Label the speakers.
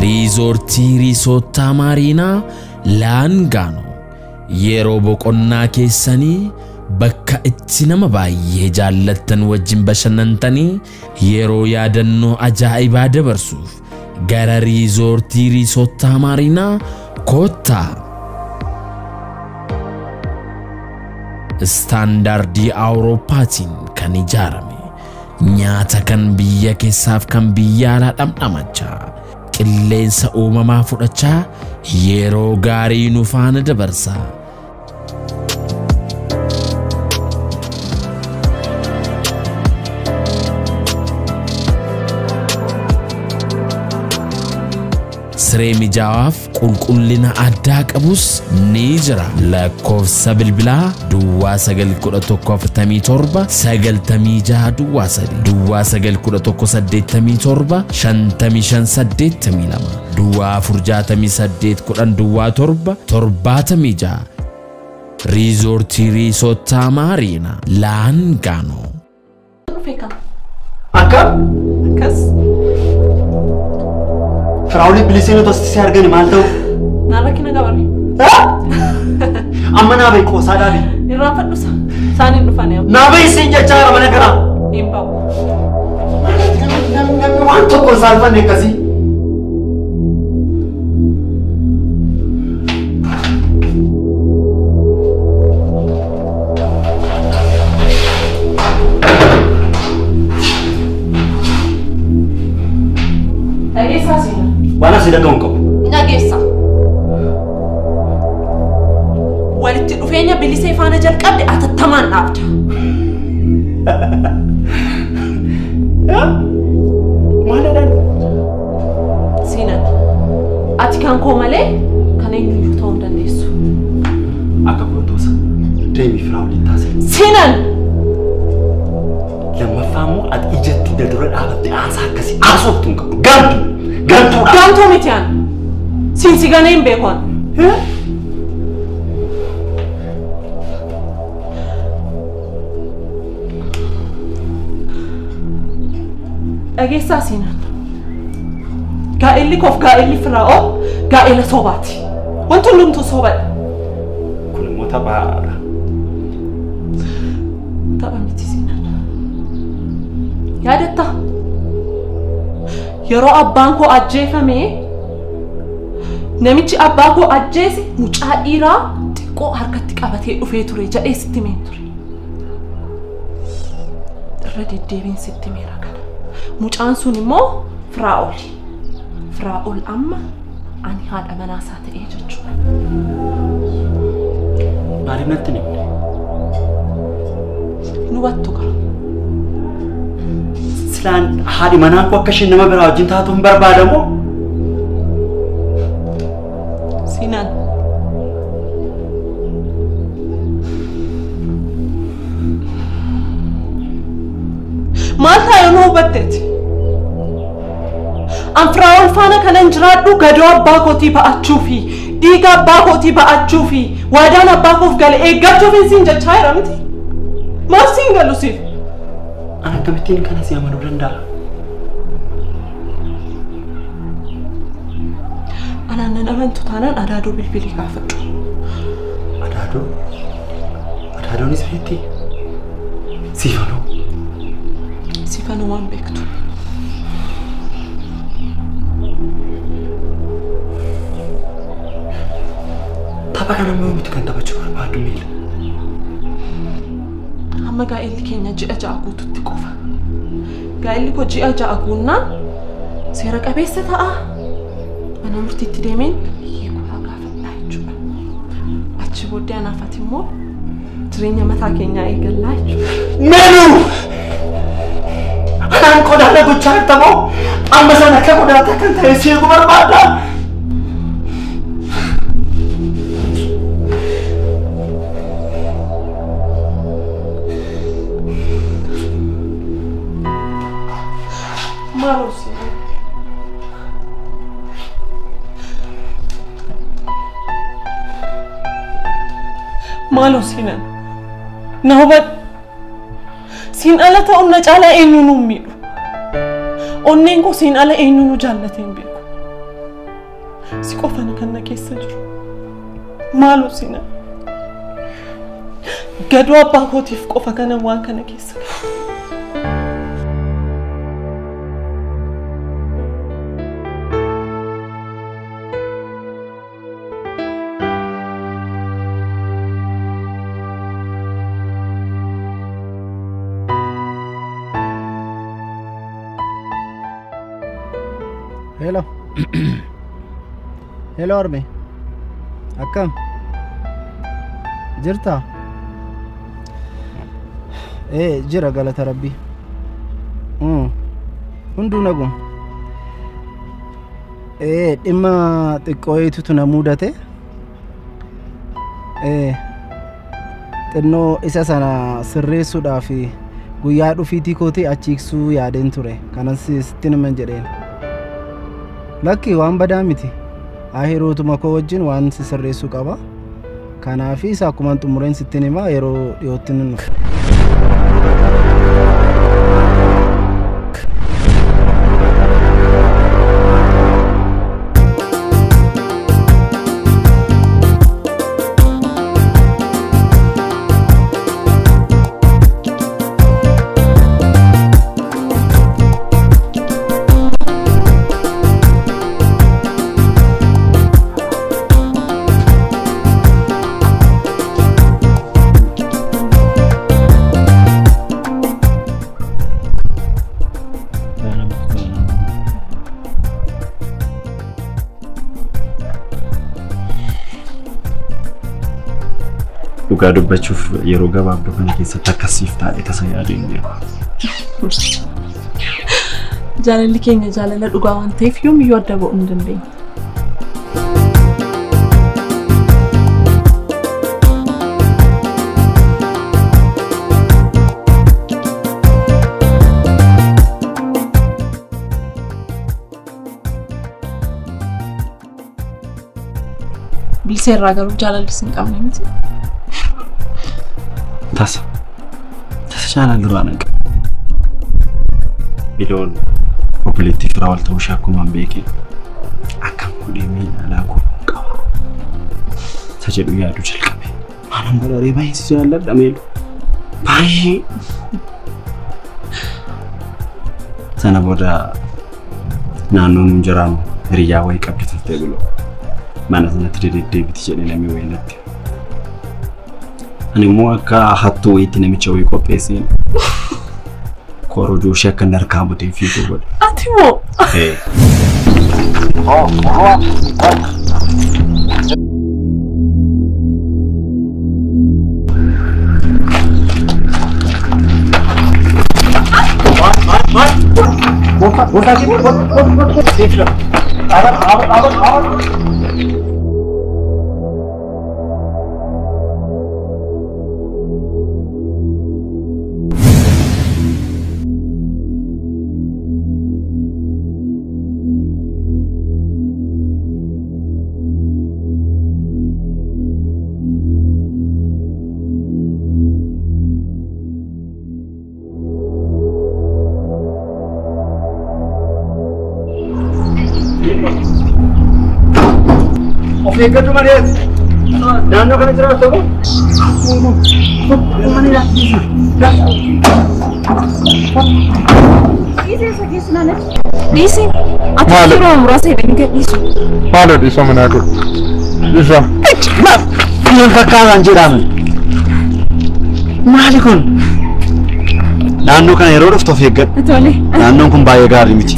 Speaker 1: riisortii Maariinaa Laangaanoo yeroo boqonnaa keessanii bakka itti nama baay'ee jaallattan wajjin bashannantanii yeroo yaadannoo ajaa'ibaa dabarsuuf gara riisortii Maariinaa koottaa. Standardii Awurooppaatiin kan ijaarame nyaata kan biyya keessaaf kan biyya alaa dhamdhamachaa qilleensa uumamaa fudhachaa yeroo gaarii nu faana dabarsaa. Siree mijawaaf qulqullina addaa qabus ni jira. Lakkoofsa bilbilaa Duwwaa 91147 96 Duwwaa 3 Duwwaa 91187 5582 Duwwaa 468 Duwwaa 7 76 Riisortii Maariinaa Laangaanoo.
Speaker 2: Kas
Speaker 3: Frauli bilisino tosti argani maldo.
Speaker 2: Nara kina gabari.
Speaker 3: Amma na bai kosa da bi.
Speaker 2: Irra fadusa. Sani dufane.
Speaker 3: Na bai sin ja chara mana kana.
Speaker 2: Impa.
Speaker 3: Wanto ko salfa ne kasi. Wala sida gonko.
Speaker 2: Nagessa. Walitti dhufeenya bilisee faana jalqabde atattamaan dhaabda.
Speaker 3: Maalaadhaan.
Speaker 2: Sinan. Ati kan koo malee kan eenyuyyuu ta'uu hin dandeessu.
Speaker 3: Akka gootosa. Deemi Firaawuliin taasise.
Speaker 2: Sinan.
Speaker 3: Lammaffaa immoo ati ijatti dura dhaabatte aasaa akkasii haasoftu hin qabdu. Gamtu.
Speaker 2: Gantu mitian. Sinsi ganen bekon. Agessa sinan. Gaa'illi kof gaa'illi Firaa'oo gaa'ila sobaati. Wanti hundumtuu sobadha.
Speaker 3: Kun immoo taphaadha.
Speaker 2: Tapha miti sinan. Yaadatta. Yeroo abbaan koo ajjeefame namichi abbaa koo ajjeese mucaa dhiiraa xiqqoo harkatti qabatee dhufee ture jedhee sitti himeen ture. Irra deddeebiin sitti himeera kana. Mucaan sun immoo Firaa'ol. Firaa'ol amma ani haadha manaasaa ta'ee jechuudha.
Speaker 3: Maaliif natti himne?
Speaker 2: Nu battu qaba.
Speaker 3: Silaan haadhi manaa koo akka isheen nama biraa wajjin taatu hin barbaadamoo?
Speaker 2: Sinan. Maal taa'ee nu hubatteeti? An Firaa'ol faana kanan jiraadhu gadoo abbaa kootii ba'achuu fi dhiiga abbaa kootii ba'achuu fi waadaan abbaa koof gale eeggachuuf siin jechaa jira miti? Maal siin galu siif?
Speaker 3: Ana gamittiin kana si amanuu danda'a.
Speaker 2: Anaan nan amantu taanaan Adaadoo bilbilii gaafadhu.
Speaker 3: Adaadoo? Adaadoonis beekti? Siifanoo?
Speaker 2: Siifanoo waan beektu.
Speaker 3: Tapha kana miiti kan taphachuu barbaadu miila.
Speaker 2: Amma gaa'elli keenya ji'a ja'a guututti qofa. Gaa'elli koo ji'a ja'a guunnaan seera qabeessa ta'a. Mana murtiitti deemeen hiikuu haa gaafadhaa jechuudha. Achi booddee anaafati immoo jireenya mataa keenyaa eegallaa jechuudha.
Speaker 3: Meenuu! Anaan qodaadha gochaa jirtamoo amma sana akka qodaata kan ta'e seequu barbaada.
Speaker 2: Marosi. Malosinan. Nahubat. Sin ala ta'un na cala eenyuun miidhu. Onneen koo sin ala eenyuun jaallateen beeku. Si qofana kana keessa jiru. Maaloo sina. Gadoo abbaa kootiif qofa kana waan kana keessa.
Speaker 4: Hello. Hello Arme. Akkam. Jirta? Jira galata Rabbi. Hunduu nagum. Dhimma xiqqooyitutu na mudate. Xinnoo isa sana sirreessuudhaaf guyyaa dhufiitii kootii achiiksuu yaadeen ture. Kanas sitti niman jedheen. Lakki waan badaa miti. Ahirootuma koo wajjin waan sirreessuu qaba. Kanaaf isa akkuma xumureen sitti nima yeroo dhiyootti nu nuuf. Dhugaa dubbachuuf yeroo gabaabduu kana keessatti akkasiif taa'ee tasa yaadeen jiru.
Speaker 2: Jaalalli keenya jaalala dhugaa waan ta'eef yoomiyyuu adda ba'uu hin dandeenye. Bilseerraa garuu jaalalli sin qabne miti.
Speaker 3: Tasa jaalalli irraa naqa. Biloon obboleettii firaa wal ta'uu ishee akkuma hin beekin akkam godhee miidhaa koo qaba. Isa jedhu yaaduu jalqabe. Maalan bararee baay'ee si jaalladha meelu. Baay'ee. Sana booda naannoon hin jiraannu hiriyaa wayii qabdi turtee biloo. Mana sanatti deddeebiti jedhee namni wayii natti. Ani immoo akka hattuu wayiitti namicha wayii qopheesseen korojoo ishee akka narkaa butee fiiguu godhe.
Speaker 2: Ati moo?
Speaker 4: Oke, cuma lihat. Jangan kena cerah tu. Mana dah? Isi sakit sana. Isi. Aku suruh merasa ini ke isi.
Speaker 5: Malu di sana mana aku? Bisa.
Speaker 3: Maaf, yang kakalan jiraman. Maali kun? Naannoo kana yeroo dhuftu of eeggadhu. Naannoon kun baay'ee gaarii miti.